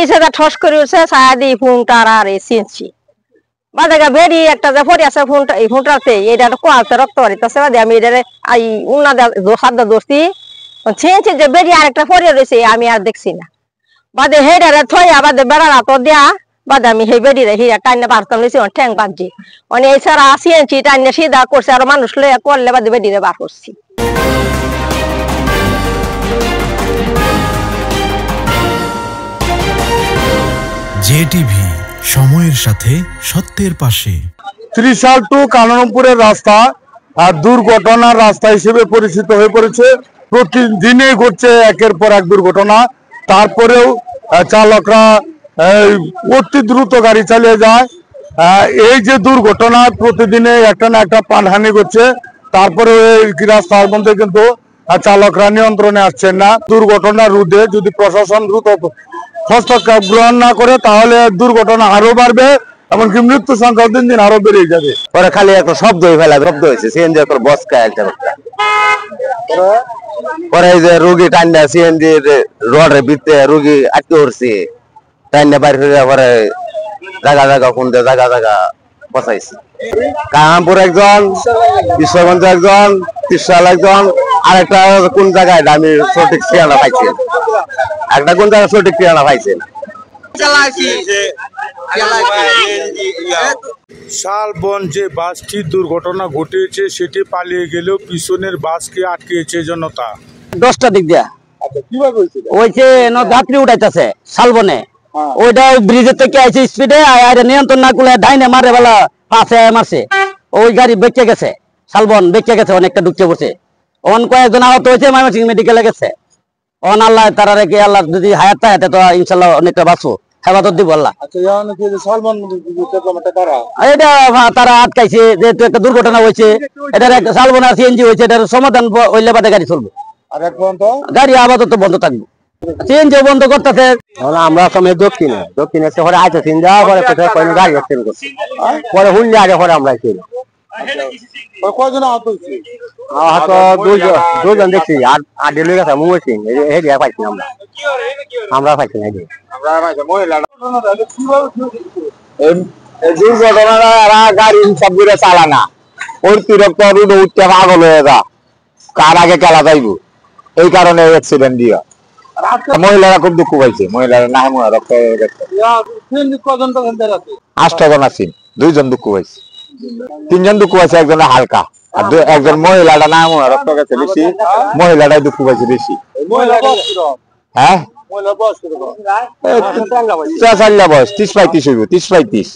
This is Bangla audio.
দিছে ঠস করে উঠছে ছায়া দিয়ে ফোনটার আর চিনছি বাদে বেরি একটা যে পড়ে আছে ফোনটা এই ফোনটাতে এটা কোয়ালতে রক্ত বাড়িতেছে বাদে আমি এটা এই উন্না হাত দোস্তি ছিঁড়ছি যে বেরি আরেকটা পড়ে রয়েছে আমি আর দেখছি না বাদে হেডারে থইয়া বাদে বেড়া তো দেয়া বাদে আমি সেই বেরি রে হিরা টাইনে পারতাম নিয়েছি ঠ্যাং বাঁধছি মানে এই ছাড়া আসিয়েছি টাইনে সিধা করছে আর মানুষ লইয়া করলে বাদে বেরিয়ে বার করছি। জেটিভি, সময়ের সাথে সত্যের পাশে। ত্রিশাল টু কাননপুরের রাস্তা আর দুর্ঘটনার রাস্তা হিসেবে পরিচিত হয়ে পড়েছে। প্রতিদিনে ঘটছে একের পর এক দুর্ঘটনা, তারপরেও চালকরা অতি দ্রুত গাড়ি চালিয়ে যায়। এই যে দুর্ঘটনা প্রতিদিনে একটা না একটা প্রাণহানি ঘটছে, তারপরে এই রাস্তার মধ্যে কিন্তু চালকরা নিয়ন্ত্রণে আসছেন না। দুর্ঘটনা রোধে যদি প্রশাসন দ্রুত হস্তক্ষেপ গ্রহণ না করে তাহলে দুর্ঘটনা আরো বাড়বে, এমনকি মৃত্যু সংখ্যা দিন দিন আরো বেড়ে যাবে। পরে খালি একটা শব্দ শব্দ হয়েছে সিএনজি বসকা পরে এই যে রুগী টান্ডা সিএনজি রোডের ভিতরে রুগী আটকে উঠছে টান্ডা বাইর হয়ে পরে জায়গা জায়গা কোন জায়গা জায়গা বসাইছে। কাহামপুর একজন, বিশ্বগঞ্জ একজন, ত্রিশাল একজন, আর একটা কোন জায়গায় আমি সঠিক ঠিকানা পাইছি, একটা কোন জায়গায় সঠিক ঠিকানা পাইছি না। শালবন যে বাসটি দুর্ঘটনা ঘটেছে সেটি পালিয়ে গেলেও পিছনের বাসকে আটকেছে জনতা। 10টার দিক দিয়া ওইছে যাত্রী উঠাইতেছে শালবনে, ওইটা ব্রিজের থেকে আইছে স্পিডে আর নিয়ন্ত্রণ না করলে ডাইনে মারে বেলা পাশে মারছে, ওই গাড়ি বেঁকে গেছে, শালবন বেঁকে গেছে, অনেকটা ঢুকতে পড়ছে। অন কয়েকজন আহত হয়েছে, ময়মনসিংহ মেডিকেলে গেছে। অন আল্লাহ তারা রেখে আল্লাহ যদি হায়াত থাকে তো ইনশাল্লাহ অনেকটা বাঁচবো, হেফাজত দিব আল্লাহ। এটা তারা আটকাইছে, যেহেতু একটা দুর্ঘটনা হয়েছে, এটার একটা শালবন আর সিএনজি হয়েছে, এটার সমাধান হইলে বাদে গাড়ি চলবো, গাড়ি আপাতত বন্ধ থাকবো, সিএনজি বন্ধ করতেছে। আমরা সময় দক্ষিণে পরে আইতেছেন যাওয়া পরে কোথায় গাড়ি অ্যাক্সিডেন্ট করছে, পরে হুললে আগে পরে আমরা দুজন দেখছি আর ডেলিভারি গেছে মুসিং হেডিয়া পাইছি আমরা পাইছি না। দুর্ঘটনাটা গাড়ি সবগুলো চালানা অতিরিক্ত রুডে উঠতে পাগল হয়ে যা, কার আগে খেলা যাইব, এই কারণে অ্যাক্সিডেন্ট দিয়া মহিলারা খুব দুঃখ পাইছে। মহিলারা না রক্ত 8 জন আছেন, 2 জন দুঃখ পাইছে, 3 জন দুঃখ পাইছে, একজন হালকা, আর একজন মহিলাটা না রক্ত গেছে বেশি, মহিলাটাই দুঃখ পাইছে বেশি। হ্যাঁ বয়স 30-35 হইব, 30-35।